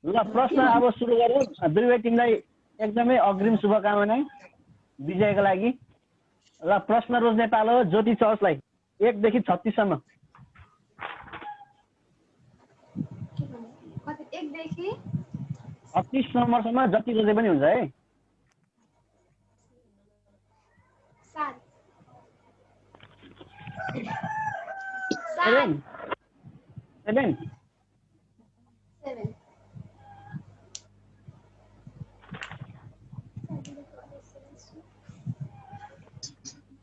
ल प्रश्न अब सुरु गरौँ। दुवै टिमलाई एकदमै अग्रिम शुभकामना विजयको लागि। ल प्रश्न रोज्ने पालो ज्योति चर्चलाई 1 देखि 36 सम्म। 1 देखि 36 नम्बरसम्म जति रोजे पनि हुन्छ है। 7 7 7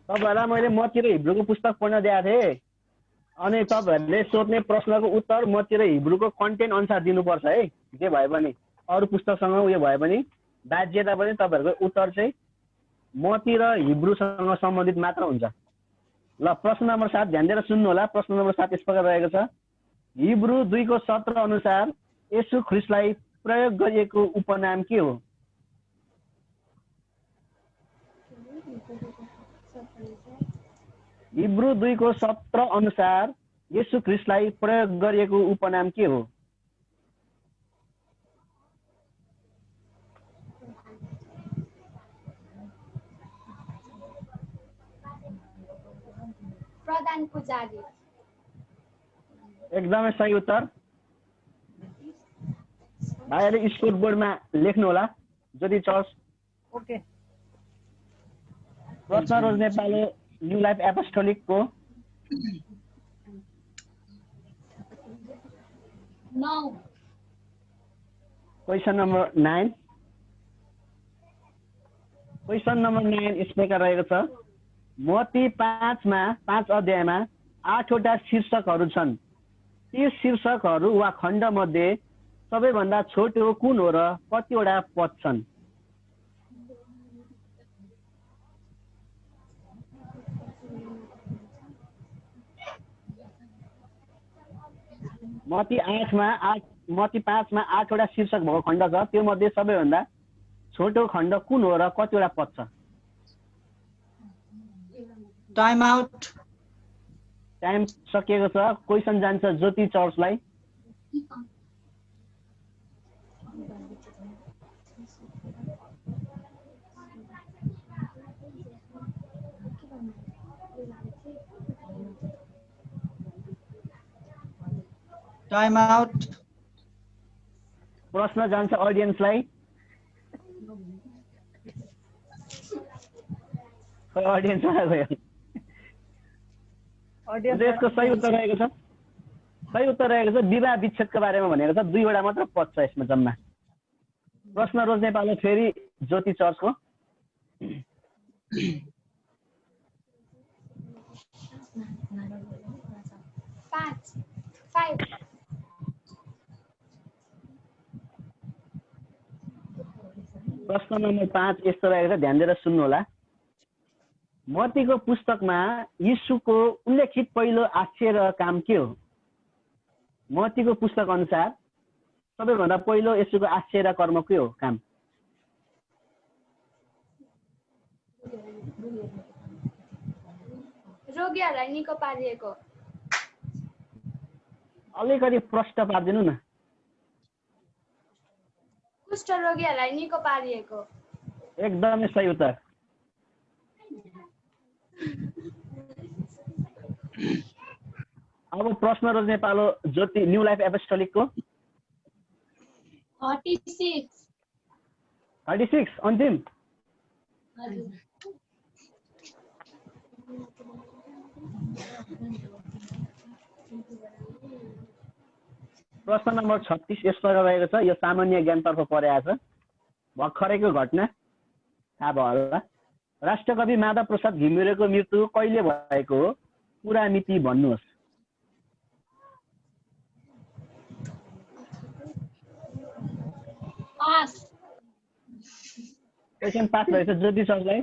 तपाईँहरूलाई मैले मतिर हिब्रूको पुस्तक पढ्न दिएको थिएँ अनि तपाईँहरूले सोध्ने प्रश्नको उत्तर मतिर हिब्रूको कन्टेन्ट अनुसार दिनुपर्छ है। जे भए पनि अरू पुस्तकसँग उयो भए पनि बाध्यता पनि तपाईँहरूको उत्तर चाहिँ मतिर हिब्रूसँग सम्बन्धित मात्र हुन्छ। ल प्रश्न नम्बर 7 ध्यान दिएर सुन्नु होला। प्रश्न नम्बर 7 यस प्रकार रहेको छ। हिब्रू 2:17 अनुसार येशू ख्रीष्टलाई प्रयोग गरिएको उपनाम के हो? हिब्रू 2:17 अनुसार येशू ख्रीष्टलाई प्रयोग गरिएको उपनाम के हो? प्रधान पुजारी। एकदमै सही उत्तर। भाइहरूले स्कोर बोर्डमा लेख्नु होला। Jyoti church okay. प्रश्न रोज्ने पालो न्यू लाइफ एपोस्टोलिकको 9 क्वेसन नम्बर 9। क्वेसन नम्बर 9 यस प्रकार रहेको छ। मत्ती 5 अध्यायमा 8 वटा शीर्षकहरू छन्। ती शीर्षकहरू वा खण्ड मध्ये सबैभन्दा छोटो कुन हो र कतिवटा पद छन्? मत्ती 5 मा 8 वटा शीर्षक भएको खण्ड छ। त्यो मध्ये सबैभन्दा छोटो खण्ड कुन हो र कतिवटा पद छ? Time out. टाइम सकिएको छ। क्वेसन जान्छ ज्योति चर्चलाई। Time out. प्रश्न जान्छ अडियन्सलाई। अडियन्स यसको सही उत्तर रहेको छ। सही उत्तर रहेको छ विवाह विच्छेदको बारेमा भनेको छ। 2 वटा मात्र पद छ यसमा जम्मा। प्रश्न रोज्ने पालो फेरि ज्योति चर्चको। 5 प्रश्न नम्बर 5 यस्तो रहेको छ। ध्यान दिएर सुन्नु होला। मत्तीको पुस्तकमा यीशुको उल्लेखित पहिलो आश्चर्य काम के हो? मत्तीको पुस्तक अनुसार सबैभन्दा पहिलो यीशुको आश्चर्य कर्म के हो? काम रोगीहरूलाई निको पारिएको। अलिकति प्रश्न पारिदिनु न। कुष्ठ रोगीहरूलाई निको पारिएको। एकदमै सही उत्तर। अब प्रश्न रोज्ने पालो ज्योति न्यू लाइफ एपोस्टोलिकको 36 अन्तिम। प्रश्न नम्बर 36 यस प्रकार रहेको छ। यो सामान्य ज्ञानतर्फ परेको छ। भर्खरैको घटना थाहा भयो होला। राष्ट्रकवि माधव प्रसाद घिमिरेको मृत्यु कहिले भएको हो? पुरा मिति भन्नुहोस्। क्वेसन 5 रहेछ ज्योति सरलाई।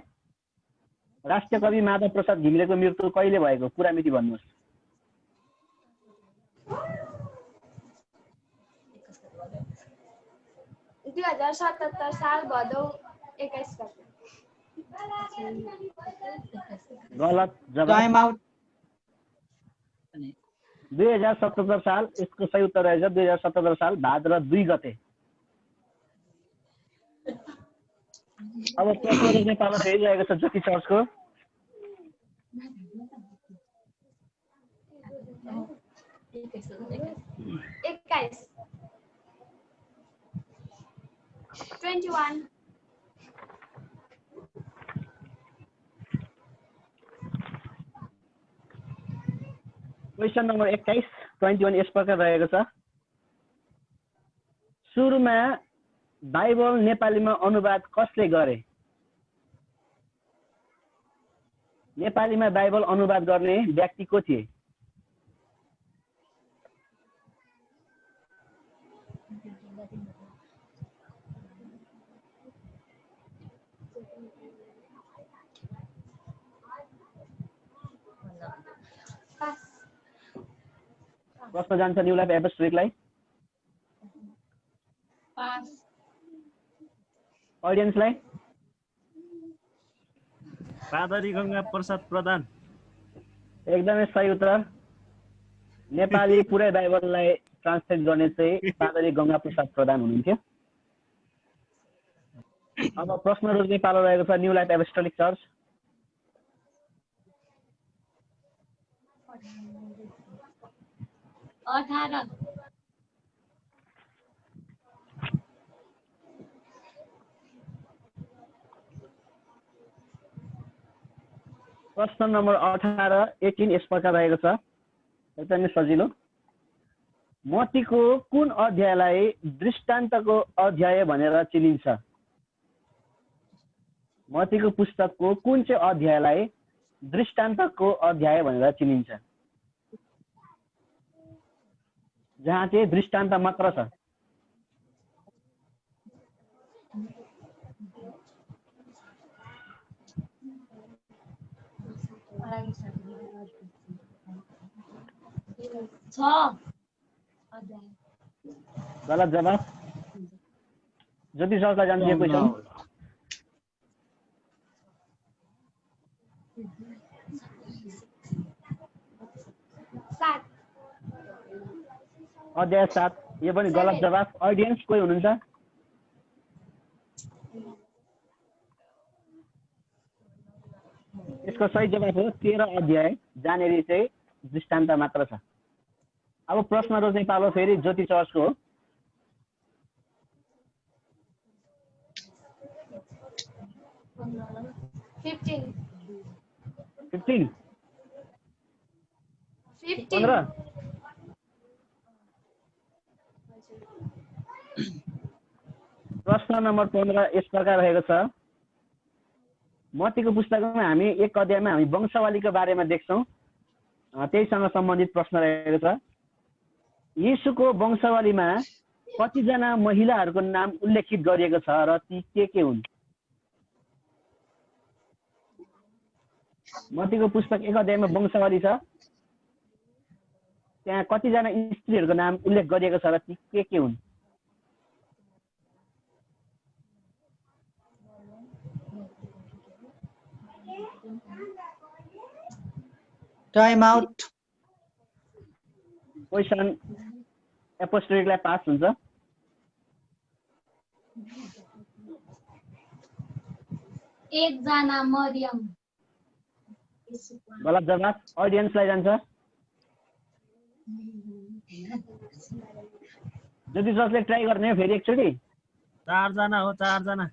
राष्ट्रकवि माधव प्रसाद घिमिरेको मृत्यु कहिले भएको? पुरा मिति भन्नुहोस्। 2077 साल भदौ 21 गते। गलत जवाब। Time out. 2077 साल। यसको सही उत्तर रहेछ 2077 साल भाद्र 2 गते। अब प्रश्न रोज्ने पालो फेरि रहेको छ ज्योति चर्चको। एक्काइस 21 क्वेसन नम्बर 21 21 यस प्रकार रहेको छ। सुरुमा बाइबल नेपालीमा अनुवाद कसले गरे? नेपालीमा बाइबल अनुवाद गर्ने व्यक्ति को थिए? प्रश्न जान्छ न्यू लाइफ एपोस्टोलिकलाई। अडियन्सलाई पादरी गंगा प्रसाद प्रधान। एकदमै सही उत्तर। नेपाली पुरै बाइबललाई ट्रान्सलेट गर्ने चाहिँ पादरी गंगा प्रसाद प्रधान हुनुहुन्थ्यो। अब प्रश्न रोज्ने पालो रहेको छ न्यू लाइफ एपोस्टोलिक चर्च। प्रश्न नम्बर 18 18 यस प्रकार रहेको छ। एकदमै सजिलो। मत्तीको कुन अध्यायलाई दृष्टान्तको अध्याय भनेर चिनिन्छ? मत्तीको पुस्तकको कुन चाहिँ अध्यायलाई दृष्टान्तको अध्याय भनेर चिनिन्छ? जहाँ चाहिँ दृष्टान्त मात्र छ। गलत जवाब। ज्योति सरलाई जान्छ यो क्वेसन। अध्याय 7 यो पनि गलत जवाब। अडियन्स कोही हुनुहुन्छ? यसको सही जवाब हो 13 अध्याय, जहाँनेरि चाहिँ दृष्टान्त मात्र छ। अब प्रश्न रोज्ने पालो फेरि ज्योति चर्चको हो। फिफ्टीन 15 प्रश्न नम्बर 15 यस प्रकार रहेको छ। मत्तीको पुस्तकमा हामी एक अध्यायमा हामी वंशावलीको बारेमा देख्छौँ। त्यहीसँग सम्बन्धित प्रश्न रहेको छ। येशूको वंशावलीमा कतिजना महिलाहरूको नाम उल्लेखित गरिएको छ र ती के हुन्? मत्तीको पुस्तक एक अध्यायमा वंशावली छ, त्यहाँ कतिजना स्त्रीहरूको नाम उल्लेख गरिएको छ र ती के हुन्? Time out. क्वेसन एपोस्टोलिकलाई पास हुन्छ। एकजना मरियम। गलत जवाब। अडियन्सलाई जान्छ। ज्योति सरले ट्राई गर्ने हो फेरि एकचोटि। 4 जना हो, 4 जना।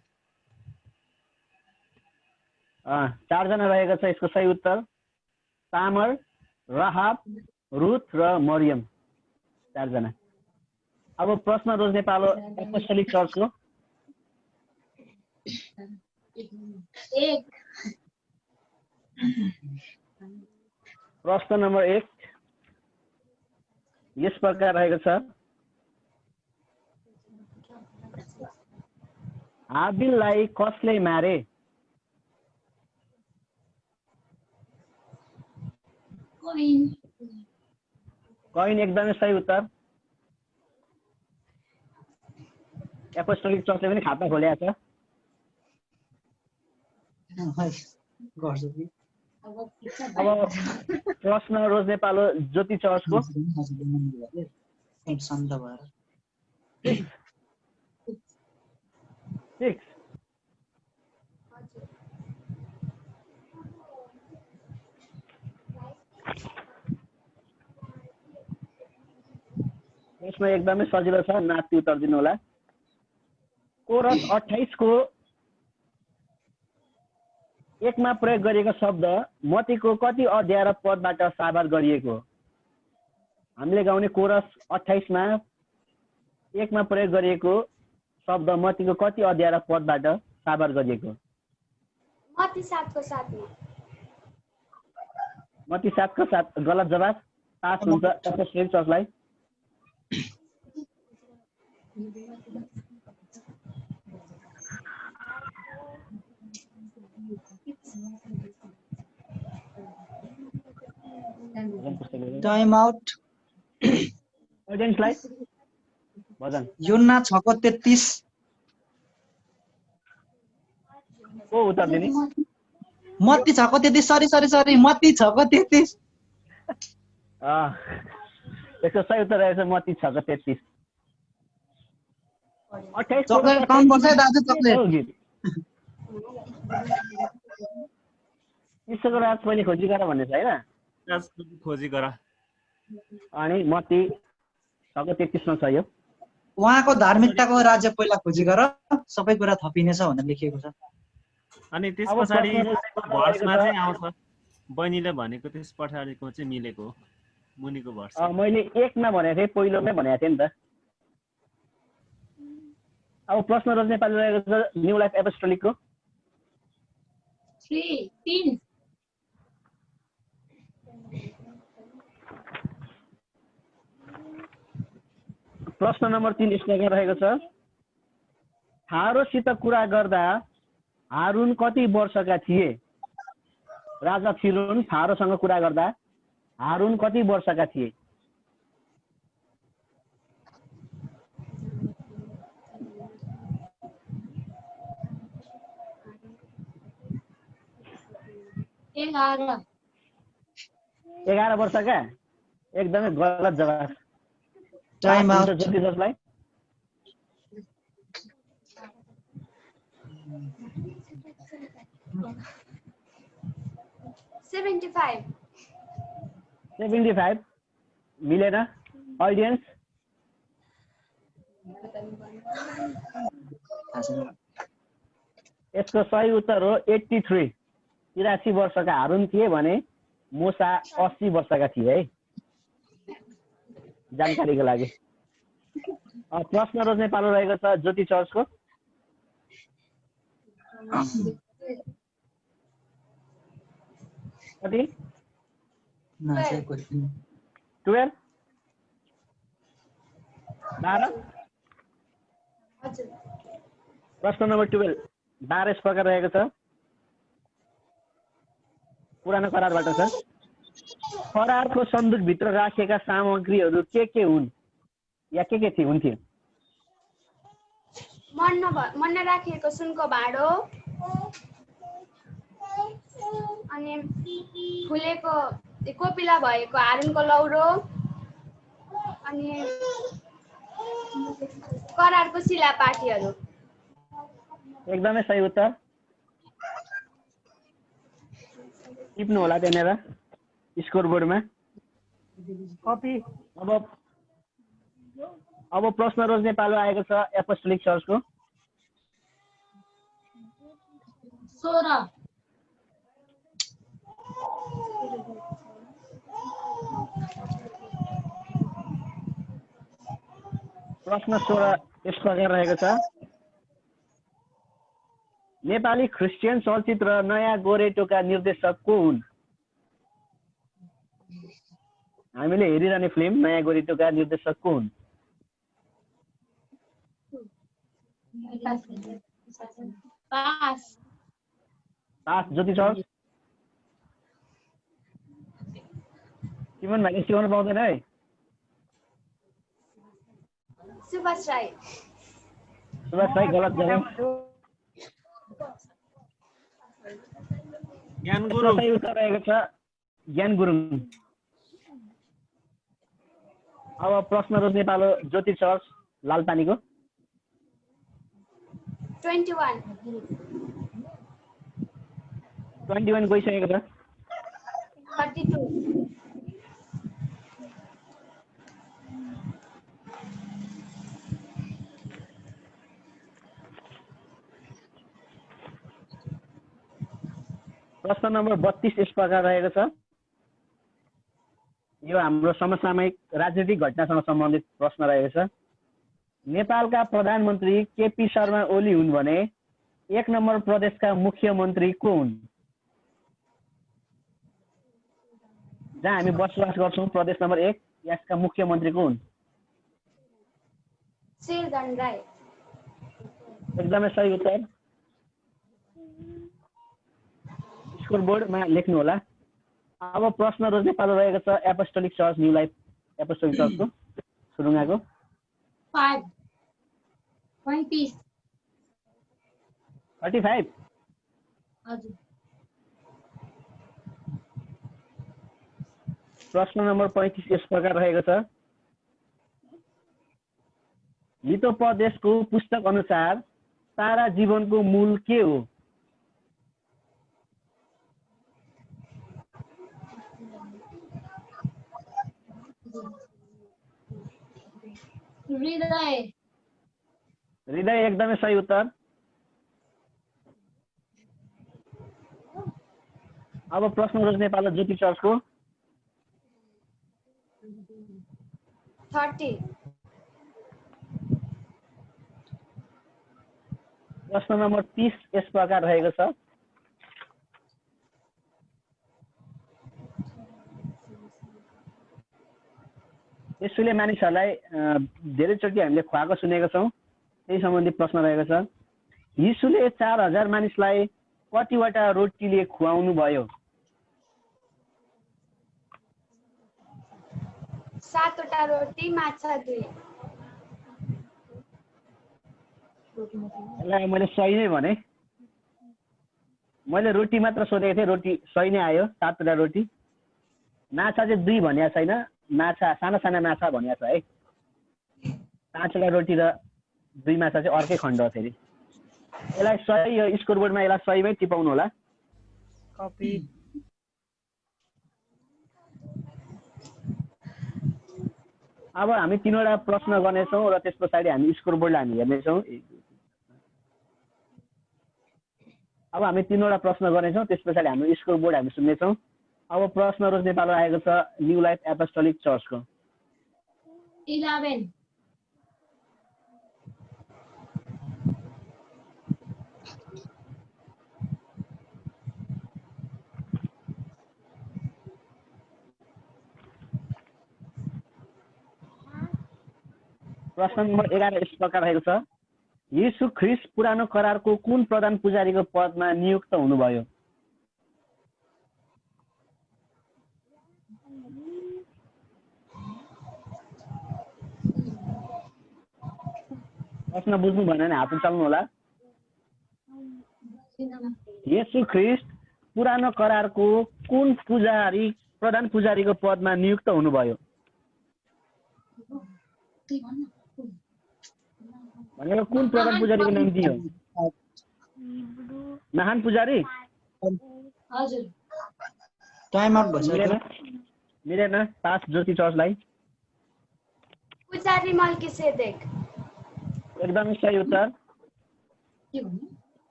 4 जना रहेको छ। यसको सही उत्तर तामर, राहाब, रुथ र मरियम, 4 जना। अब प्रश्न रोज्ने पालो एपोस्टोलिक चर्चको। प्रश्न नम्बर 1 यस प्रकार रहेको छ। हाबिललाई कसले मारे? कइन एकदमै सही उत्तर। एपोस्टोलिक चर्चले पनि खाता खोलेको छ। अब प्रश्न रोज्ने पालो ज्योति चर्चको। यसमा एकदमै सजिलो छ, नाति उत्तर दिनु होला। कोरस 28 को 1 मा प्रयोग गरिएको शब्द मत्तीको कति अध्याय र पदबाट साभार गरिएको हो? हामीले गाउने कोरस 28 मा 1 मा प्रयोग गरिएको शब्द मत्तीको कति अध्याय र पदबाट साभार गरिएको हो? मत्ती 7 को 7 मा। मत्ती 7 को 7 गलत जवाब। पास हुन्छ एप्रिसिएट चर्चलाई। Time out. अडियन्सलाई भजन योना 6 को 33। को उत्तर दिने? मत्ती 6 को 33। सरी मत्ती 6 को 33। यसको सही उत्तर रहेछ मत्ती 6 को 33। 28 चक्लेट कम पर्छ है दाजु, चक्लेट। ईश्वरको राज पहिले खोजी गर भन्ने छ हैन? खोजी गर। अनि मत्ती 6 को 33 मा छ यो। उहाँको धार्मिकताको राज्य पहिला खोजी गर, सबै कुरा थपिनेछ भनेर लेखिएको छ। अनि त्यस पछाडि भर्समा चाहिँ आउँछ बहिनीले भनेको त्यस पछाडिको चाहिँ मिलेको हो मुनिको भर्स। मैले 1 मा भनेको थिएँ, पहिलोमै भनेको थिएँ नि त। अब प्रश्न रोज नेपाली रहेको छ न्यू लाइफ एपोस्टोलिकको 3 प्रश्न नम्बर 3 यसमा रहेको छ, फारोसित कुरा गर्दा हारुन कति वर्षका थिए? राजा फिरौन फारोसँग कुरा गर्दा हारुन कति वर्षका थिए? एघार 11 वर्षका? एकदमै गलत जवाब। Time out. जति जसलाई 75 मिलेन। अडियन्स यसको सही उत्तर हो 83। 83 वर्षका हारुन थिए भने मूसा 80 वर्षका थिए है, जानकारीको लागि। प्रश्न रोज नेपाली रहेको छ ज्योति चर्चको कति? 12 हजुर। प्रश्न नम्बर 12 यस प्रकार रहेको छ, पुरानो करारबाट छ। करारको सन्दुकभित्र राखेका सामग्रीहरू के हुन् या के हुन्थ्यो? मन्न राखिएको सुनको भाँडो, अनि फुलेको कोपिला भएको हारुनको लौरो, अनि करारको शिलापाठीहरू। एकदमै सही उत्तर। टिप्नु होला त्यहाँनिर स्कोर बोर्डमा। अब प्रश्न रोज्ने पालो आएको छ एपोस्टोलिक चर्चको 16 प्रश्न 16 यस प्रकार रहेको छ, नेपाली क्रिस्चियन चलचित्र नयाँ गोरेटोका निर्देशक को हुन्? हामीले हेरिरहने फिल्म नयाँ गोरेटोका निर्देशक को हुन्? पास ज्योति चर्च सिमन भाइले सिकाउनु पाउँदैन है। सुभाष राई गलत जवाब। ज्ञान गुरुङ। सही उत्तर रहेको छ ज्ञान गुरुङ। अब प्रश्न रोज्ने पालो ज्योति चर्च लालपानीको 21 गइसकेको छ। 32 प्रश्न नम्बर 32 यस प्रकार रहेको छ। यो हाम्रो समसामयिक राजनीतिक घटनासँग सम्बन्धित प्रश्न रहेको छ। नेपालका प्रधानमन्त्री केपी शर्मा ओली हुन् भने 1 नम्बर प्रदेशका मुख्यमन्त्री को हुन्? जहाँ हामी बसोबास गर्छौँ प्रदेश नम्बर 1 यसका मुख्यमन्त्री को हुन्? शेरधन राई। एकदमै सही उत्तर। स्कोर बोर्डमा लेख्नु होला। अब प्रश्न रोज्ने पालो रहेको छ apostolic church new life apostolic चर्चको सुरुङाको 5 35 35 हजुर। प्रश्न नम्बर 35 यस प्रकार रहेको छ। हितोपदेशको पुस्तक अनुसार तारा जीवनको मूल के हो? हृदय। हृदय एकदमै सही उत्तर। अब प्रश्न रोज्ने पालो ज्योति चर्चको 30 प्रश्न नम्बर 30 यस प्रकार रहेको छ। यसुले मानिसहरूलाई धेरैचोटि हामीले खुवाएको सुनेको छौँ, त्यही सम्बन्धी प्रश्न रहेको छ। यीशुले 4000 मानिसलाई कतिवटा रोटीले खुवाउनु भयो? 7 वटा रोटी माछा 2। यसलाई मैले सही नै भने। मैले रोटी मात्र सोधेको थिएँ, रोटी सही नै आयो। 7 वटा रोटी। माछा चाहिँ 2 भनिएको छैन, माछा साना साना माछा भनिएको छ है। 5 वटा रोटी र 2 माछा चाहिँ अर्कै खण्ड हो फेरि। यसलाई सही, यो स्कोर बोर्डमा यसलाई सहीमै टिपाउनु होला। कपी। अब हामी 3 वटा प्रश्न गर्नेछौँ र त्यस पछाडि हामी स्कोर बोर्डलाई हामी हेर्नेछौँ। अब हामी 3 वटा प्रश्न गर्नेछौँ, त्यस पछाडि हाम्रो स्कोर बोर्ड हामी सुन्नेछौँ। अब प्रश्न रोज्ने पालो आएको छ न्यू लाइफ एपोस्टोलिक चर्चको 11 प्रश्न नम्बर 11 यस प्रकार रहेको छ। यीशु ख्रीष्ट पुरानो करारको कुन प्रधान पुजारीको पदमा नियुक्त हुनुभयो? प्रश्न बुझ्नु भएन भने हात उचाल्नु होला। यीशु ख्रीष्ट पुरानो करारको कुन प्रधान पुजारीको पदमा नियुक्त हुनुभयो? भनेको कुन प्रधान पुजारीको नाम दियो? महान पुजारी? हजुर। टाइम आउट भइसक्यो। मिलेन। पास ज्योति चर्चलाई। पुजारी मल्कीसेदेक। एकदमै सही उत्तर।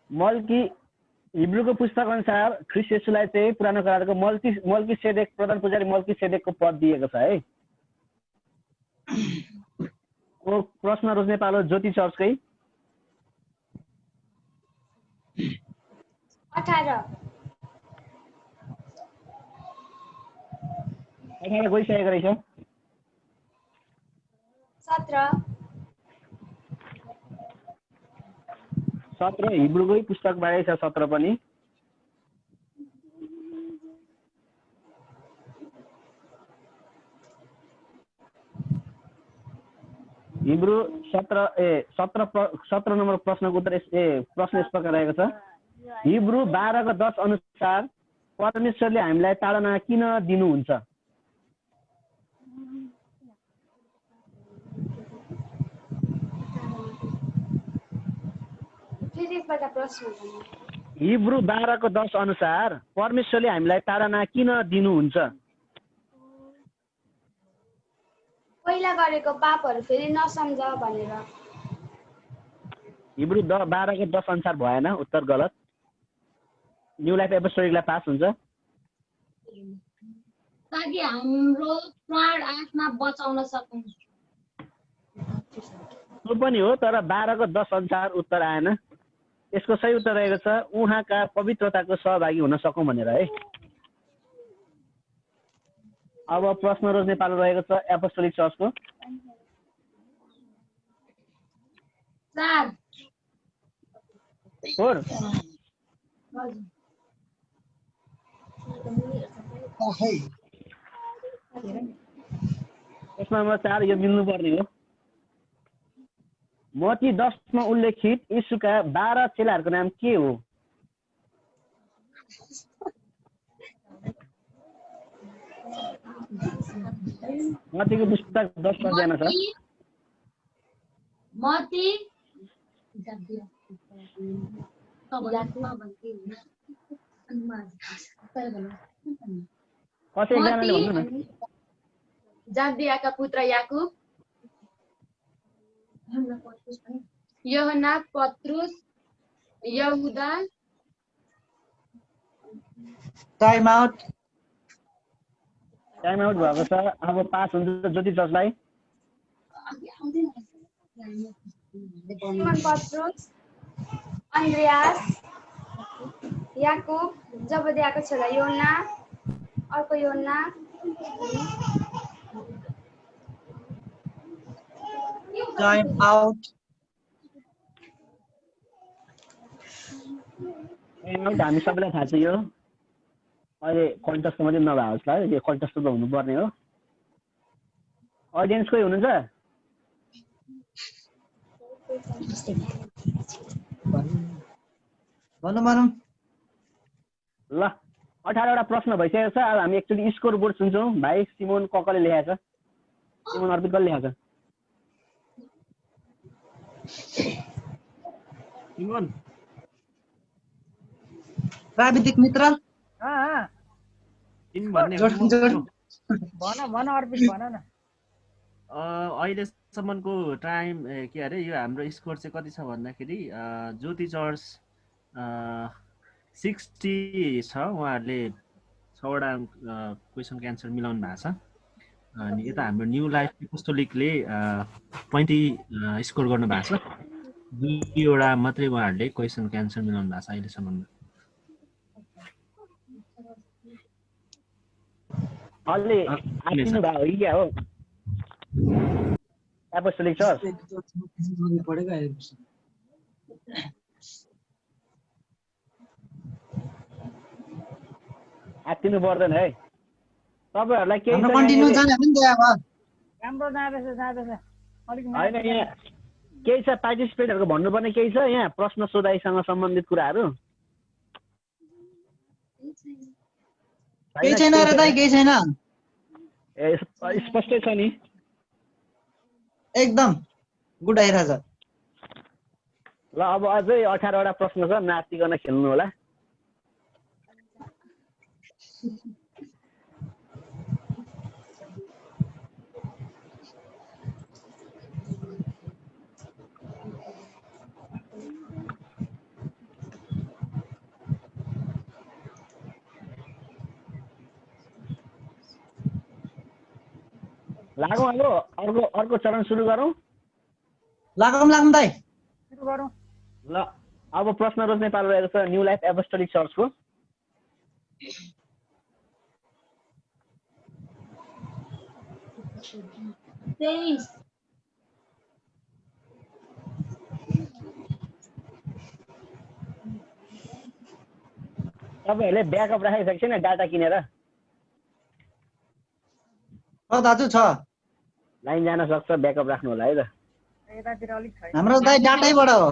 मल्की हिब्रूको पुस्तक अनुसार ख्रीष्ट येशूलाई चाहिँ पुरानो करारको मल्कीसेदेक प्रधान पुजारी मल्कीसेदेकको पद दिएको छ है। प्रश्न रोज्ने पालो ज्योति चर्चकै 18 गइसकेको रहेछ। 17 हिब्रूकै पुस्तकबाटै छ 17 पनि। हिब्रू 17 नम्बर प्रश्नको उत्तर प्रश्न यस प्रकार रहेको छ। हिब्रू 12:10 अनुसार परमेश्वरले हामीलाई ताडना किन दिनुहुन्छ? हिब्रू 12:10 अनुसार परमेश्वरले हामीलाई ताडना किन दिनुहुन्छ? पहिला गरेको पापहरू फेरि नसम्झ भनेर। हिब्रू 12:10 अनुसार भएन, उत्तर गलत। न्यू लाइफ एपोस्टोलिकलाई पास हुन्छ। ताकि हाम्रो प्राण आत्मा बचाउन सकौँ। त्यो पनि हो, तर 12 को 10 अनुसार उत्तर आएन। यसको सही उत्तर रहेको छ उहाँका पवित्रताको सहभागी हुन सकौँ भनेर है। अब प्रश्न रोज्ने पालो रहेको छ एपोस्टोलिक चर्चको। 4 4 प्रश्न नम्बर 4 यो मिल्नुपर्ने हो। मत्ती 10 मा उल्लेखित यीशुका 12 चेलाहरूको नाम के हो? मत्तीको पुस्तक 10 अध्यायमा छ। मती कसै एकजनाले भन्नु न। जब्दियाका पुत्र याकुब, यूहन्ना, पत्रुस, यहुदा, टाइम आउट। टाइम आउट भएको छ। अब पास हुन्छ ज्योति चर्चलाई। सिमन पत्रुस, अन्ड्रियास, याकुब, जबदियाको छोरा यूहन्ना, अर्को यूहन्ना, टाइम आउट। हामी सबैलाई थाहा छ यो अहिले कन्टेस्टको मात्रै नभएको होला, यो कन्टेस्ट त हुनुपर्ने हो। अडियन्स कोही हुनुहुन्छ? भनौँ ल 18 वटा प्रश्न भइसकेको छ। अब हामी एकचोटि स्कोर बोर्ड सुन्छौँ। भाइ सिमोन ककले लेखेको छ? सिमोन अर्पित कसले लेखेको छ? सिमोन प्राविधिक मित्र तिमी भन्ने भन अर्पित भन न। अहिलेसम्मको टाइम के अरे यो हाम्रो स्कोर चाहिँ कति छ भन्दाखेरि ज्योति चर्च 60 छ। उहाँहरूले 6वटा क्वेसनको एन्सर मिलाउनु भएको छ। अनि यता हाम्रो न्यू लाइफ एपोस्टोलिकले 35 स्कोर गर्नु भएको छ। 2वटा मात्रै उहाँहरूले क्वेसनको एन्सर मिलाउनु भएको छ अहिलेसम्म। अलि आइदिनु भयो कि क्या हो एपोस्टोलिक चर्च? आत्तिनु पर्दैन है तपाईहरुलाई। केही हाम्रो कन्टिन्यू जाने पनि त्यो अब राम्रो जाँदैछ अलिक हैन, यहाँ केही छ पार्टिसिपेटहरुको भन्नुपर्ने केही छ यहाँ प्रश्न सोधाइसँग सम्बन्धित कुराहरु? केही छैन रे दाइ, केही छैन। ए स्पष्टै छ नि? एकदम गुड आइरहेछ। ल अब अझै 18 वटा प्रश्न छ, नातिकन खेल्नु होला। लागौँ अब अर्को चरण सुरु गरौँ। लागौँ दाइ सुरु गरौँ। ल अब प्रश्न रोज्ने पालो रहेको छ न्यू लाइफ एपोस्टोलिक चर्चको। तपाईहरुले ब्याकअप राखेको छ कि छैन डाटा किनेर? दाजु छ। लाइन जान सक्छ, ब्याकअप राख्नु होला है त। यतातिर अलिक छैन। हाम्रो दाइ डाटैबाट हो।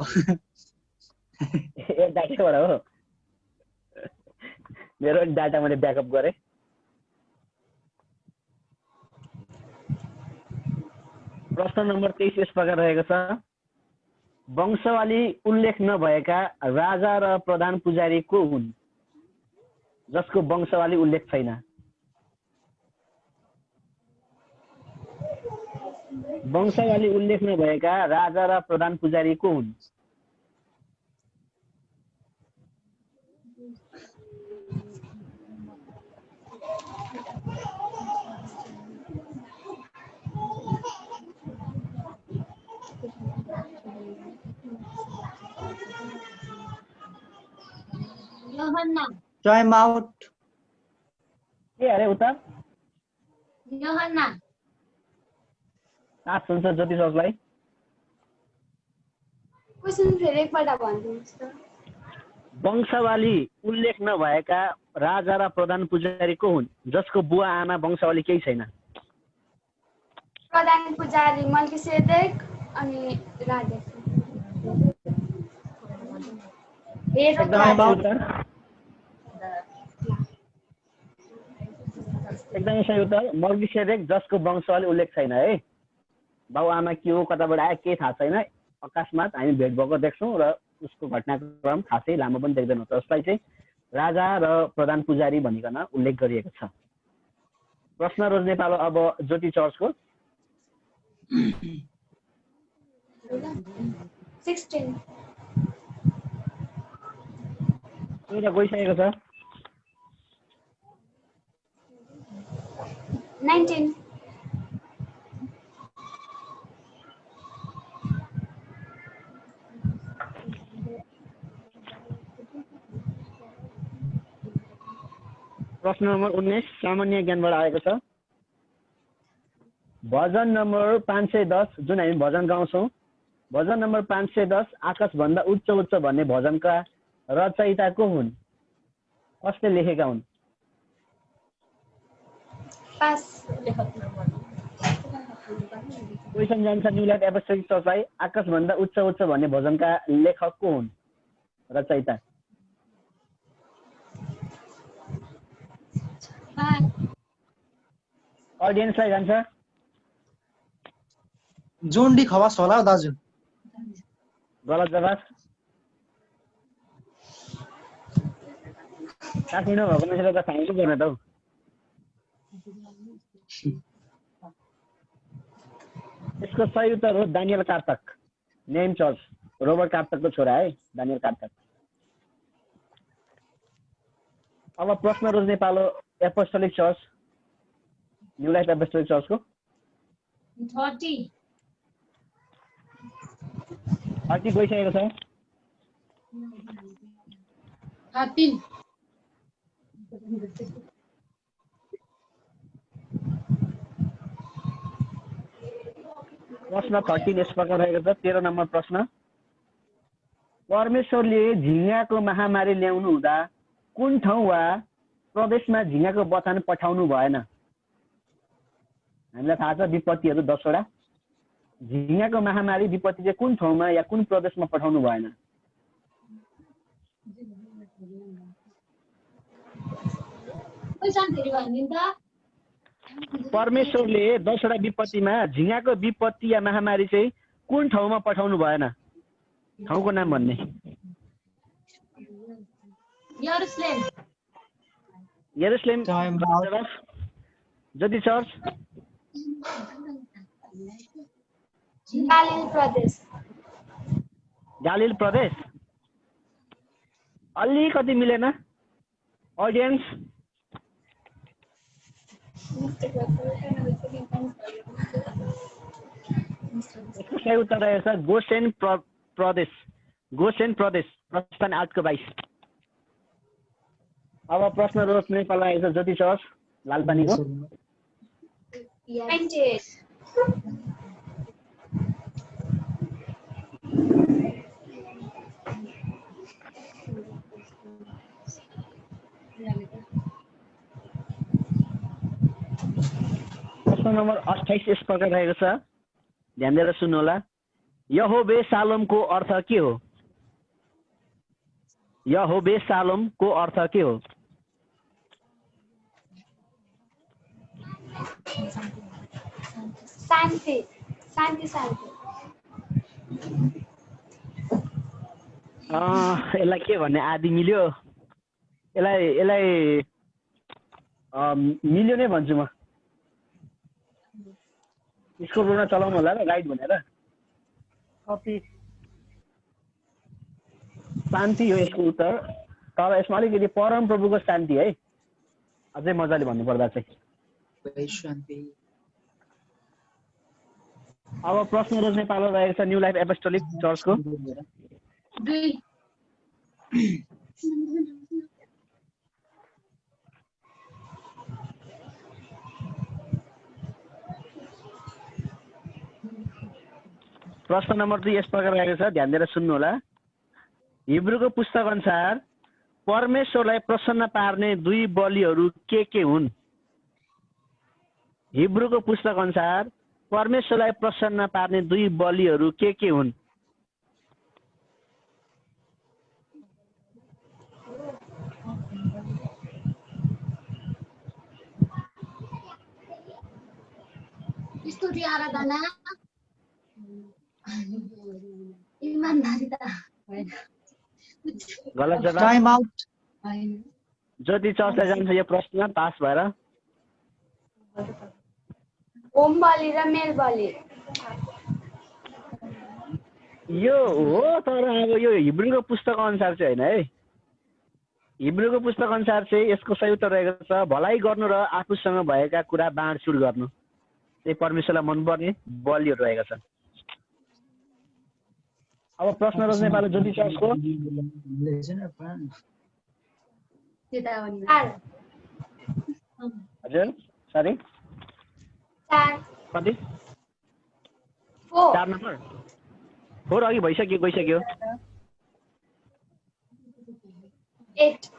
ए डाटाबाट हो? मेरो डाटा मैले ब्याकअप गरेँ। प्रश्न नम्बर 23 यस प्रकार रहेको छ। वंशावली उल्लेख नभएका राजा र प्रधान पुजारी को हुन् जसको वंशावली उल्लेख छैन? वंशावली उल्लेख नभएका राजा र प्रधान पुजारी को हुन्? Yohanna time out. के अरे उत्तर योहन्ना पास हुन्छ ज्योति सरलाई। क्वेसन फेरि एकपल्ट भनिदिनुहोस् त। वंशावली उल्लेख नभएका राजा र प्रधान पुजारी को हुन् जसको बुवा आमा वंशावली केही छैन? प्रधान पुजारी मल्कीसेदेक अनि राजा। Time out। एकदमै सही उत्तर मल्कीसेदेक जसको वंशावली उल्लेख छैन है। बाउ आमा के हो कताबाट आयो केही थाहा छैन, अकस्मात हामी भेट भएको देख्छौँ र उसको घटनाक्रम खासै लामो पनि देख्दैनौँ। जसलाई चाहिँ राजा र प्रधान पुजारी भनिकन उल्लेख गरिएको छ। प्रश्न रोज्ने पालो अब ज्योति चर्चको। 16 एउटा गइसकेको छ। 19 प्रश्न नम्बर 19 सामान्य ज्ञानबाट आएको छ। भजन नम्बर 510 जुन हामी भजन गाउँछौँ, भजन नम्बर 510 आकाशभन्दा उच्च उच्च भन्ने भजनका रचयिता को हुन्? कसले लेखेका हुन्? पास क्वेसन जान्छ न्यू लाइफ एपोस्टोलिक चर्चलाई। आकाशभन्दा उच्च उच्च भन्ने भजनका लेखक को हुन्, रचयिता? अडियन्सलाई जान्छ। जोन डी खवास होला हौ दाजु। गलत जवाब। काठमाडौँ भएको मान्छेले त फाइनल गर्ने त हौ। यसको सही उत्तर हो दानियल कार्तक, नेम चर्च, रोबर्ट कार्तकको छोरा है दानियल कार्तक। अब प्रश्न रोज्ने पालो apostolic church, new life apostolic चर्चको। 30 गइसकेको छ। 13 प्रश्न 13 यस प्रकार रहेको छ। 13 नम्बर प्रश्न, परमेश्वरले झिँगाको महामारी ल्याउनु हुँदा कुन ठाउँ वा प्रदेशमा झिँगाको बथान पठाउनु भएन? हामीलाई थाहा छ विपत्तिहरू 10 वटा। झिँगाको महामारी विपत्ति चाहिँ कुन ठाउँमा या कुन प्रदेशमा पठाउनु भएन? क्वेसन फेरि भनिदिनु त। परमेश्वरले 10 वटा विपत्तिमा झिँगाको विपत्ति या महामारी चाहिँ कुन ठाउँमा पठाउनु भएन? ठाउँको नाम भन्ने। यरुशलेम यरुशलेम टाइम आउट। ज्योति चर्च। गालिल प्रदेश। गालिल प्रदेश अलिकति मिलेन। अडियन्स सही उत्तर रहेछ गोसेन प्रदेश, गोसेन प्रदेश, प्रस्थान 8 को 22। अब प्रश्न रोज्ने पालो आएको छ ज्योति चर्च लालपानीको। 28 प्रश्न नम्बर 28 यस प्रकार रहेको छ, ध्यान दिएर सुन्नुहोला। यहोवे शालोमको अर्थ के हो? यहोवे शालोमको अर्थ के हो? शान्ति शान्ति शान्ति। यसलाई के भन्ने आदि मिल्यो, यसलाई मिल्यो नै भन्छु म। स्कुल रुममा चलाउनु होला र राइट भनेर। कपी शान्ति हो यसको उत्तर, तर यसमा अलिकति परम प्रभुको शान्ति है, अझै मजाले भन्नुपर्दा चाहिँ। अब प्रश्न रोज्ने पालो रहेको छ न्यू लाइफ एपोस्टोलिक चर्चको। 2 प्रश्न नम्बर 2 यस प्रकार रहेको छ, ध्यान दिएर सुन्नु होला। हिब्रूको पुस्तक अनुसार परमेश्वरलाई प्रसन्न पार्ने दुई बलिहरू के हुन्? हिब्रूको पुस्तक अनुसार परमेश्वरलाई प्रसन्न पार्ने दुई बलिहरू के हुन्? स्तुति आराधना ईमानदारिता होइन। गलत जवाब। Time out. ज्योति चर्चलाई जान्छ यो प्रश्न पास भएर। होम बलि र मेल बलि। यो हो, तर अब यो हिब्रूको पुस्तक अनुसार चाहिँ होइन है। हिब्रूको पुस्तक अनुसार चाहिँ यसको सही उत्तर रहेको छ भलाइ गर्नु र आफूसँग भएका कुरा बाँडचुँड गर्नु। त्यही परमेश्वरलाई मनपर्ने बलिहरू रहेको छ। अब प्रश्न रोज्ने पालो ज्योति चर्चको। हजुर सरी 4 कति 4 4 नम्बर 4 अघि गइसक्यो। 8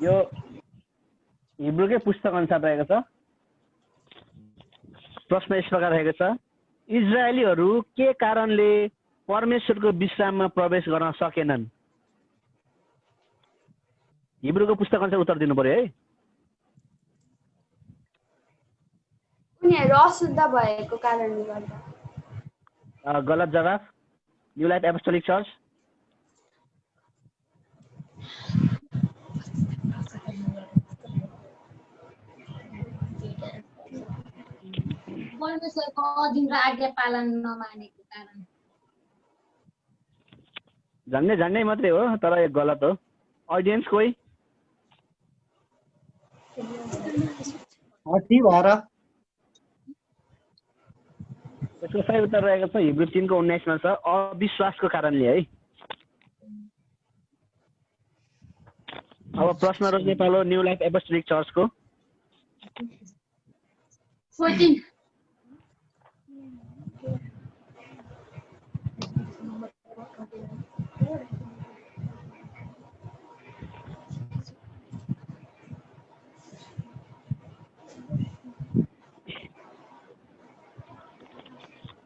यो हिब्रूकै पुस्तक अनुसार रहेको छ। प्रश्न यस प्रकार रहेको छ, इजरायलीहरू के कारणले परमेश्वरको विश्राममा प्रवेश गर्न सकेनन्? हिब्रूको पुस्तक अनुसार उत्तर दिनु पर्यो है। उनीहरू अशुद्ध भएको कारणले गर्दा। गलत जवाब। New life apostolic church. परमेश्वरको अधीन र आज्ञा पालन नमानेको कारण। झन्डै मात्रै हो, तर यो गलत हो। अडियन्स कोही? हट्टी भएर। यसको सही उत्तर रहेको छ हिब्रू 3:19 मा छ, अविश्वासको कारणले है। अब प्रश्न रोज्ने पालो न्यू लाइफ एपोस्टोलिक चर्चको। 14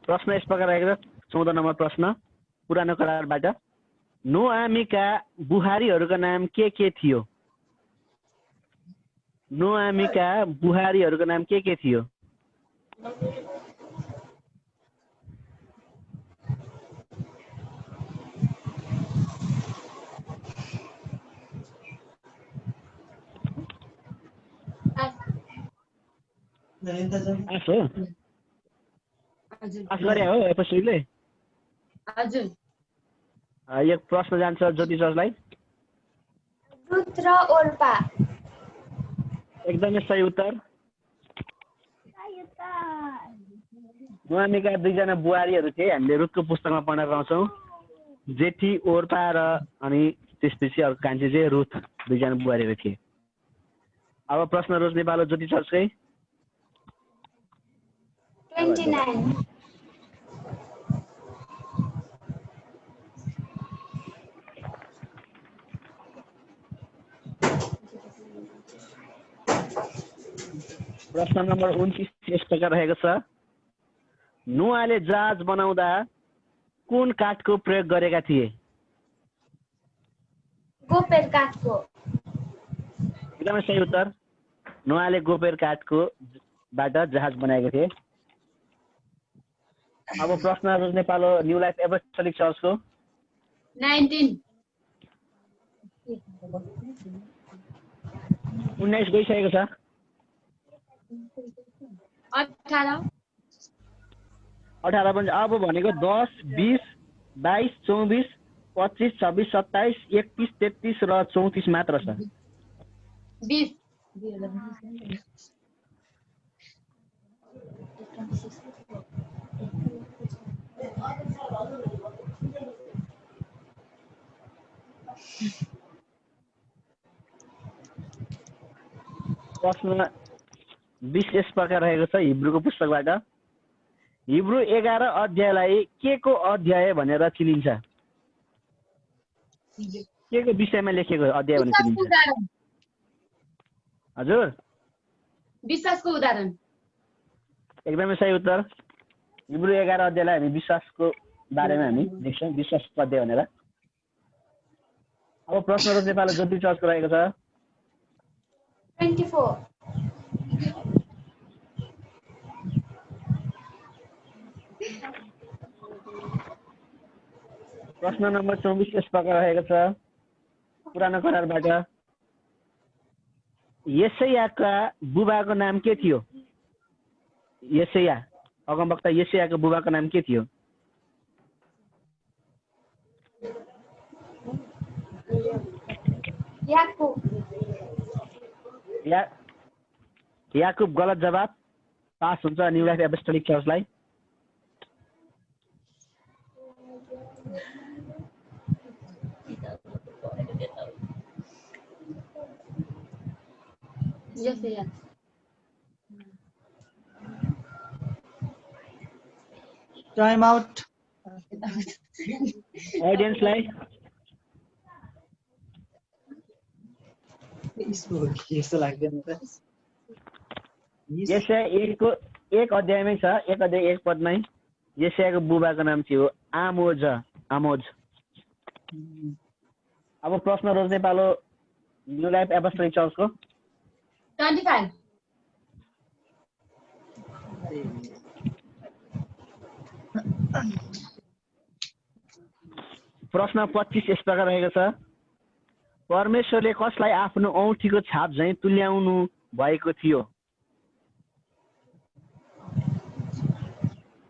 प्रश्न यस प्रकार रहेको छ, 14 नम्बर प्रश्न पुरानो करारबाट। नोआमीका बुहारीहरूका नाम के थियो? नोआमीका बुहारीहरूको नाम के थियो? आस हो? आस गरे हो एपोस्टोलिकले? हजुर। यो प्रश्न जान्छ ज्योति चर्चलाई। रुथ र ओर्पा। एकदमै सही उत्तर। नोआमीका दुईजना बुहारीहरू थिए, हामीले रुथको पुस्तकमा पढ्न पाउँछौँ। जेठी ओर्पा र अनि त्यसपछि अर्को कान्छी चाहिँ रुथ, दुईजना बुहारीहरू थिए। अब प्रश्न रोज्ने पालो ज्योति चर्चकै। 29 प्रश्न नम्बर 29 यस प्रकार रहेको छ, नोआले जहाज बनाउँदा कुन काठको प्रयोग गरेका थिए? गोपेर काठको। एकदमै सही उत्तर। नोआले गोपेर काठको बाट जहाज बनाएको थिए। अब प्रश्न रोज्ने पालो न्यू लाइफ एपोस्टोलिक चर्चको। 19 उन्नाइस गइसकेको छ। 18 18 पनि अब भनेको 10, 20, 22, 24, 25, 26, 27, 31, 33 र 34 मात्र छ। 20 20 प्रश्न 20 यस प्रकार रहेको छ हिब्रूको पुस्तकबाट। हिब्रू 11 अध्यायलाई के को अध्याय भनेर चिनिन्छ? के को विषयमा लेखेको अध्याय भनेर विश्वासको चिनिन्छ? उदाहरण हजुर, विश्वासको उदाहरण एकदमै सही उत्तर। हिब्रू 11 अध्यायलाई हामी विश्वासको बारेमा हामी लेख्छौँ, विश्वासको अध्याय भनेर। अब प्रश्न रोज्ने पालो ज्योति चर्चको रहेको छ। 24 प्रश्न नम्बर 24 यस प्रकार रहेको छ पुरानो करारबाट। यशायाका बुबाको नाम के थियो? यशाया, अगमवक्ता यशायाको बुबाको नाम के थियो? याकुब गलत जवाब। पास हुन्छ न्यू लाइफ एपोस्टोलिक चर्चलाई। Time out. अडियन्सलाई यस्तो लाग्दैन त। यशाया 1 अध्यायमै छ, 1 अध्याय 1 पदमै यशायाको बुबाको नाम थियो आमोज। अब प्रश्न रोज्ने पालो न्यू लाइफ एपोस्टोलिक चर्चको। 25 प्रश्न 25 यस प्रकार रहेको छ। परमेश्वरले कसलाई आफ्नो औँठीको छाप झैँ तुल्याउनु भएको थियो?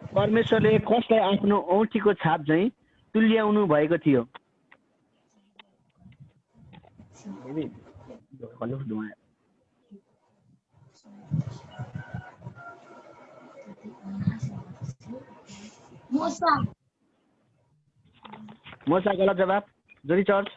परमेश्वरले कसलाई आफ्नो औँठीको छाप झैँ तुल्याउनु भएको थियो? मोसा गलत जवाब। जोरी चर्च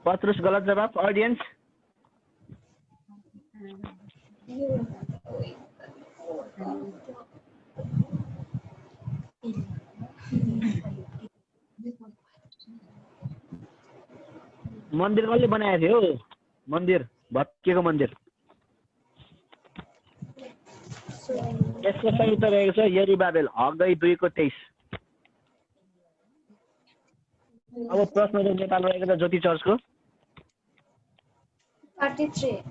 पत्रुस गलत जवाब। अडियन्स मन्दिर कसले बनाएको थियो? मन्दिर भत्किएको मन्दिर। यसको सही उत्तर रहेको छ यरुबाबेल, हगई 2:23। अब प्रश्न नेपाल रहेको छ ज्योति चर्चको। 33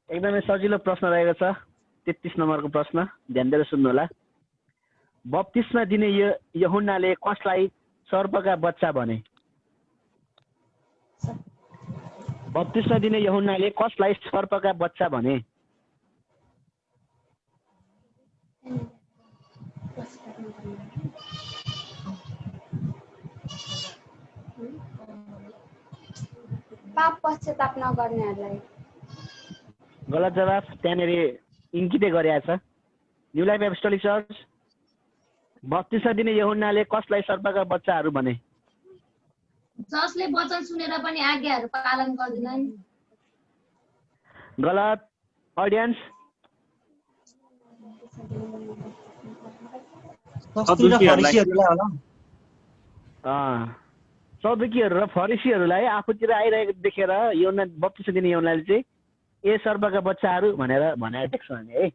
एकदमै सजिलो प्रश्न रहेको छ 33 नम्बरको प्रश्न, ध्यान दिएर सुन्नु होला। बप्तिस्मा दिने यूहन्नाले कसलाई सर्पका बच्चा भने? बप्तिस्मा दिने यूहन्नाले कसलाई सर्पका बच्चा भने? पाप पश्चाताप नगर्नेहरूलाई। गलत जवाब। त्यहाँनिर इङ्कितै गरिएको छ। New life apostolic church. बप्तिस्मा दिने यूहन्नाले कसलाई सर्पका बच्चाहरू भने? जसले वचन सुनेर पनि आज्ञाहरू पालन गर्दैनन्। गलत। अडियन्स सदुकीहरू र फरिसीहरूलाई आफूतिर आइरहेको देखेर यूहन्ना बप्तिस्मा दिने यूहन्नाले चाहिँ ए सर्पका बच्चाहरू भनेर भनेर देख्छौँ हामी है।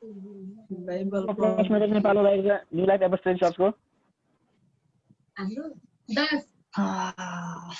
प्रश्न नेपालमा रहेको छ न्यू लाइफ एपोस्टोलिक चर्चको। हाम्रो 10 प्रश्न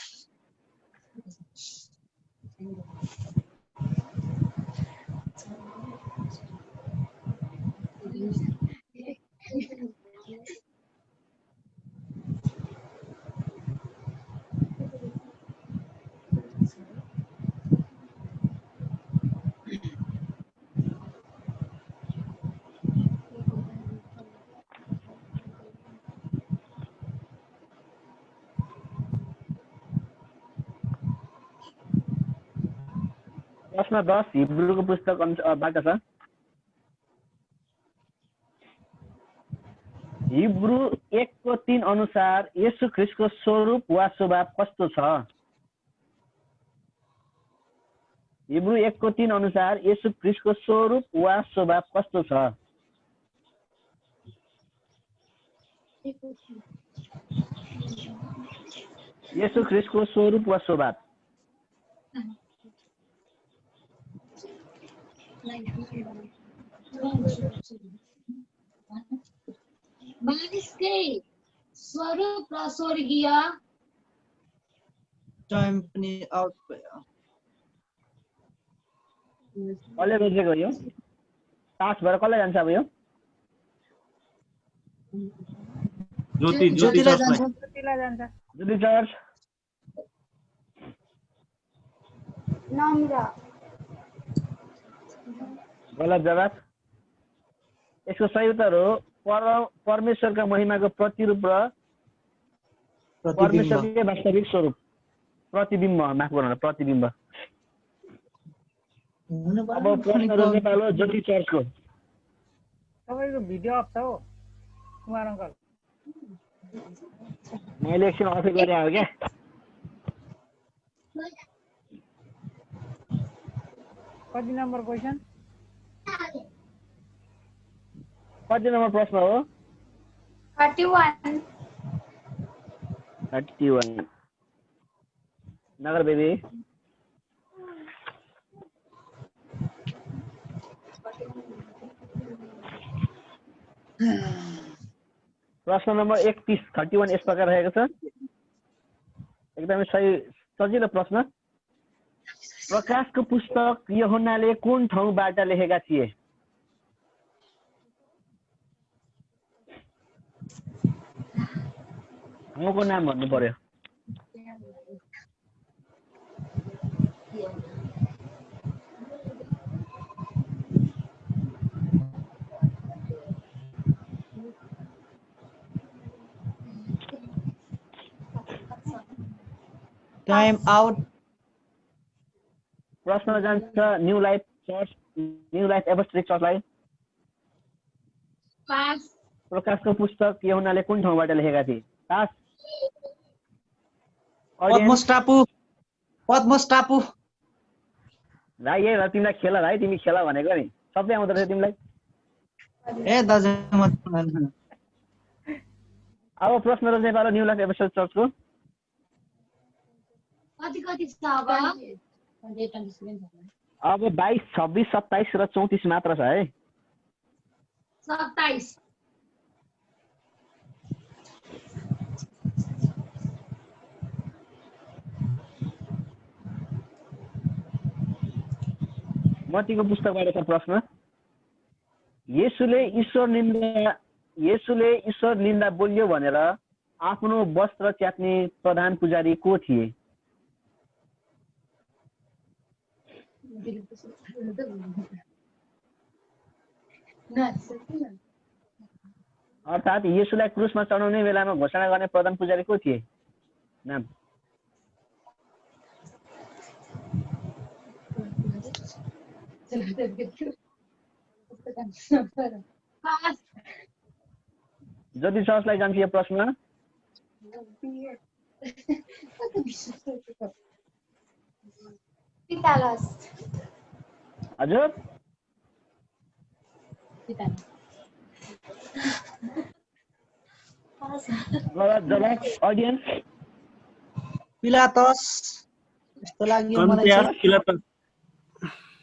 प्रश्न 10 हिब्रूको पुस्तकबाट छ। हिब्रू 1:3 अनुसार येशू ख्रीष्टको स्वरूप वा स्वभाव कस्तो छ? हिब्रू 1:3 अनुसार येशू ख्रीष्टको स्वरूप वा स्वभाव कस्तो छ? येशू ख्रीष्टको स्वरूप वा स्वभाव। मानिसकै स्वरूप र स्वर्गीय टाइम पनि आउट भयो। कसले रोजेको यो? पास भएर कसलाई जान्छ अब यो? ज्योतिलाई जान्छ। ज्योतिलाई जान्छ। ज्योति चर्च नम्र गलत जवाब। यसको सही उत्तर हो परमेश्वरका महिमाको प्रतिरूप र परमेश्वरकै वास्तविक स्वरूप। प्रतिबिम्ब, माफ गर्नु, प्रतिबिम्ब। अब प्रश्नहरू नेपाल हो ज्योति चर्चको। तपाईँको भिडियो अफ छ हो कुमार अङ्कल। मैले एकछिन अफै गरेँ हो क्या। कति नम्बर क्वेसन? कति नम्बर प्रश्न हो? 31 31 नगर बेबी। प्रश्न नम्बर 31 यस प्रकार रहेको छ। एकदमै सही सजिलो प्रश्न। प्रकाशको पुस्तक यूहन्नाले कुन ठाउँबाट लेखेका थिए? ठाउँको नाम भन्नु पर्यो। Time out. प्रश्न जान्छ new life church, new life apostolic चर्चलाई। पास प्रकाशको पुस्तक यूहन्नाले कुन ठाउँबाट लेखेका थिए? पास। पद्मोस टापु। पद्मोस टापु। भाइ यही र तिमीलाई खेल भाइ, तिमी खेल भनेको नि सबै आउँदो रहेछ तिमीलाई। ए दाजु म अब प्रश्न र नेपाल न्यू लाइफ एपोस्टोलिक चर्चको कति कति छ अब? अब 22, 26, 27 र 34 मात्र छ है। 27 मत्तीको पुस्तकबाट छ प्रश्न। येशूले ईश्वर निन्दा बोल्यो भनेर आफ्नो वस्त्र च्यात्ने प्रधान पुजारी को थिए? अर्थात् येशूलाई क्रुसमा चढाउने बेलामा घोषणा गर्ने प्रधान पुजारी को थिए? नाम। पास ज्योति चर्चलाई जान्छ यो प्रश्न। पितालस हजुर गलत जवाब। अडियन्स पिलातस यस्तो लाग्यो मलाई चाहिँ।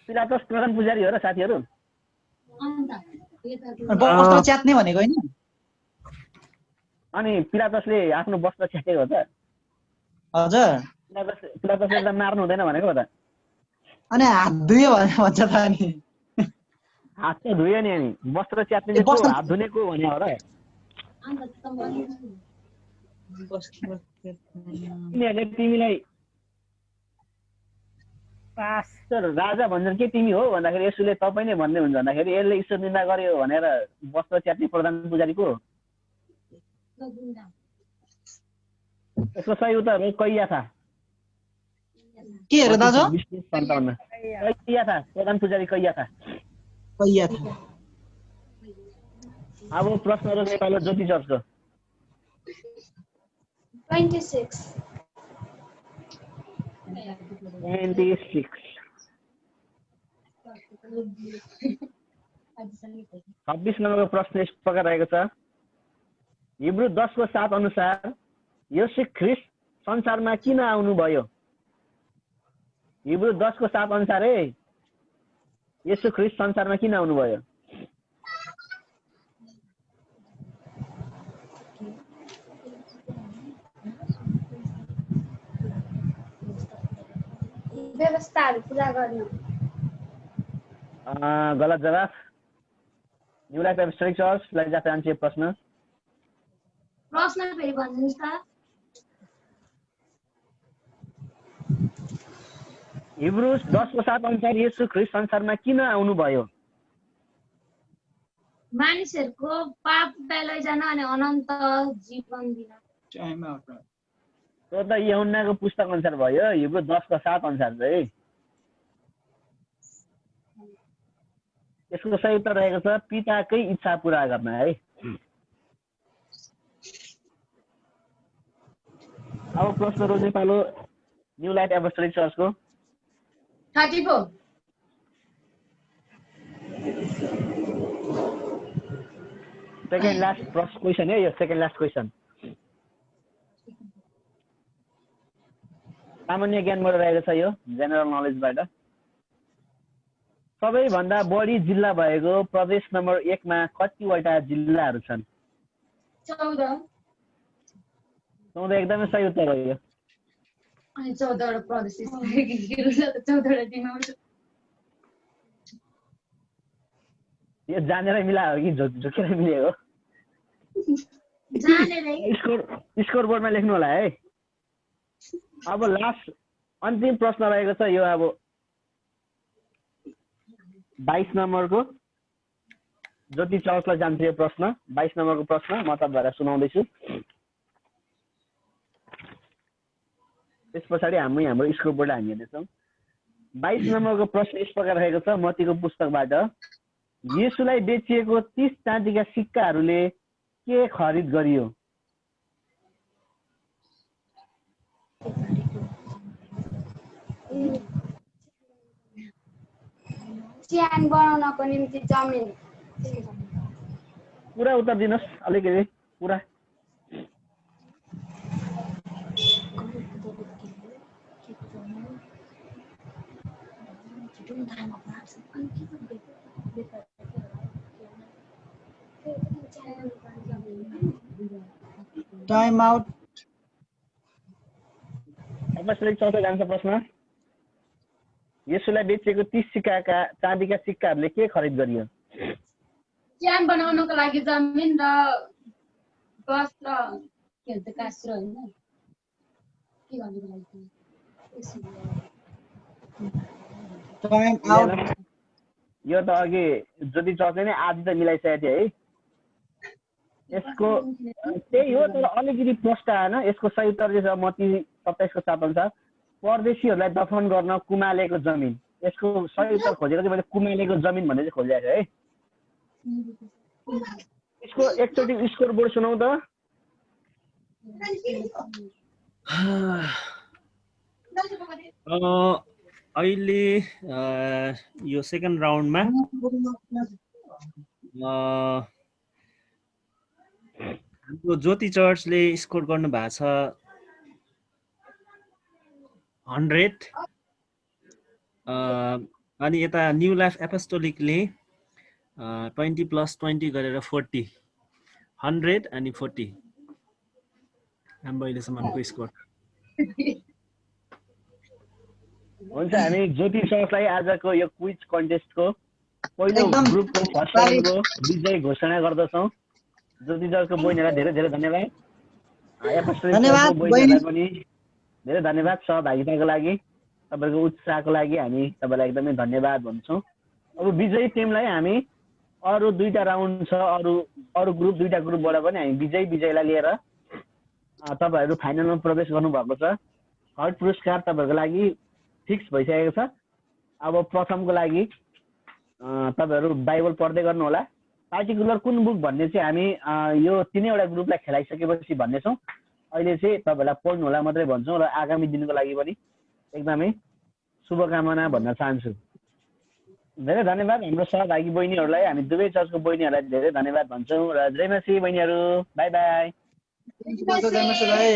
पिलातस प्रधान पुजारी हो र साथीहरू। वस्त्र च्यात्ने भनेको होइन? अनि पिलातसले आफ्नो वस्त्र च्यातेको हो त? हजुर। पिलातसले त मार्नु हुँदैन भनेको हो त? अनि हात धुयो भने भन्छ त अनि। हात त धुयो नि, अनि वस्त्र च्यात्ने को हात धुनेको भने हो र? तिमीहरूले तिमीलाई पास। राजा भन्छन् के तिमी हो भन्दाखेरि यसुले तपाईँ नै भन्ने हुन्छ भन्दाखेरि यसले ईश्वर निन्दा गर्यो भनेर वस्त्र च्यात्ने प्रधान पुजारी को? यसको सही उत्तर हो कैयाफा। के हेर दाजु 57 कैया था प्रधान पुजारी कैया था। कैया था। अब प्रश्नहरु नेपालको ज्योति चर्चको 26 26 26 नम्बरको प्रश्न यस प्रकार रहेको छ। हिब्रू 10 को 7 अनुसार येशू ख्रीष्ट संसारमा किन आउनुभयो? हिब्रू 10 को 7 अनुसार येशू ख्रीष्ट संसारमा किन आउनुभयो? व्यवस्थाहरू पुरा गर्न। गलत जवाफ। न्यू लाइफ एपिस्टोलिक चर्चलाई जाँदा आन्सर प्रश्न फेरि भनिदिनुहोस् त। हिब्रू 10 को 7 अनुसार येशू ख्रीष्ट संसारमा किन आउनुभयो? मानिसहरूको पापलाई लैजान अनि अनन्त जीवन दिन। Time out. त्यो त यूहन्नाको पुस्तक अनुसार भयो। हिब्रू 10 को 7 अनुसार चाहिँ यसको सही उत्तर रहेको छ पिताकै इच्छा पूरा गर्न है। अब प्रश्न रोज्ने पालो न्यू लाइफ एपोस्टोलिक चर्चको 34 सेकेन्ड लास्ट क्वेसन है यो। सेकेन्ड लास्ट क्वेसन सामान्य ज्ञानबाट रहेको छ यो जेनरल नलेजबाट। सबैभन्दा बढी जिल्ला भएको प्रदेश नम्बर 1 मा कतिवटा जिल्लाहरू छन्? 14 एकदमै सही उत्तर हो यो। अनि 14 वटा प्रदेश 14 वटा दिनमा यो जानेर मिलायो कि झुकेर मिलेको? जानेरै स्कोर बोर्डमा लेख्नु होला है। अब लास्ट अन्तिम प्रश्न रहेको छ यो। अब 22 नम्बरको ज्योति चर्चलाई जान्छ यो प्रश्न। 22 नम्बरको प्रश्न म तपाईँहरूलाई सुनाउँदैछु। त्यस पछाडि हाम्रो स्कोर बोर्ड हामी हेर्नेछौँ। 22 नम्बरको प्रश्न यस प्रकार रहेको छ मत्तीको पुस्तकबाट। येशूलाई बेचिएको 30 चाँदीका सिक्काहरूले के खरिद गरियो? च्यान बनाउनको निम्ति जमिन। पुरा उत्तर दिनुहोस् अलिकति पुरा। Time out. एपोस्टोलिक चर्चलाई जान्छ प्रश्न। येशूलाई बेचिएको 30 चाँदीका सिक्काहरूले के खरिद गरियो? च्यान बनाउनको लागि जमिन र वस्त्र के भन्छ कास्रो हैन के गर्नको लागि टाइम आउट। यो त अघि ज्योति चर्चले नै आदि त मिलाइसकेको थियो है। यसको त्यही हो तर अलिकति प्रश्न आएन। यसको सही उत्तर चाहिँ छ मत्ती 27 को 7 अनुसार परदेशीहरूलाई दफन गर्न कुमालेको जमिन। यसको सही उत्तर खोजेको चाहिँ मैले कुमालेको जमिन भन्ने चाहिँ खोजेको है। यसको एकचोटि स्कोर बोर्ड सुनाउ त। अहिले यो सेकेन्ड राउन्डमा हाम्रो ज्योति चर्चले स्कोर गर्नु भएको छ 100 अनि यता न्यू लाइफ एपोस्टोलिकले 20 + 20 गरेर 40 100 अनि 40 हाम्रो अहिलेसम्मको स्कोर। हुन्छ हामी ज्योति चर्चलाई आजको यो क्विज कन्टेस्टको पहिलो ग्रुपको फर्स्ट राउन्डको विजयी घोषणा गर्दछौँ। ज्योति चर्चको बहिनीलाई धेरै धेरै धन्यवाद। एपोस्टोलिक चर्चको बहिनीलाई पनि धेरै धन्यवाद सहभागिताको लागि। तपाईँको उत्साहको लागि हामी तपाईँलाई एकदमै धन्यवाद भन्छौँ। अब विजयी टिमलाई हामी अरू 2टा राउन्ड छ अरू ग्रुप 2टा ग्रुपबाट पनि हामी विजयलाई लिएर तपाईँहरू फाइनलमा प्रवेश गर्नुभएको छ। थर्ड पुरस्कार तपाईँहरूको लागि फिक्स भइसकेको छ। अब प्रथमको लागि तपाईँहरू बाइबल पढ्दै गर्नु होला। पार्टिकुलर कुन बुक भन्ने चाहिँ हामी यो 3वटा ग्रुपलाई खेलाइसकेपछि भन्नेछौँ। अहिले चाहिँ तपाईँहरूलाई पढ्नु होला मात्रै भन्छौँ र आगामी दिनको लागि पनि एकदमै शुभकामना भन्न चाहन्छु। धेरै धन्यवाद हाम्रो सहभागी बहिनीहरूलाई, हामी दुवै चर्चको बहिनीहरूलाई धेरै धन्यवाद भन्छौँ र जय मसी बहिनीहरू, बाई बाई। जय मसी भाइ।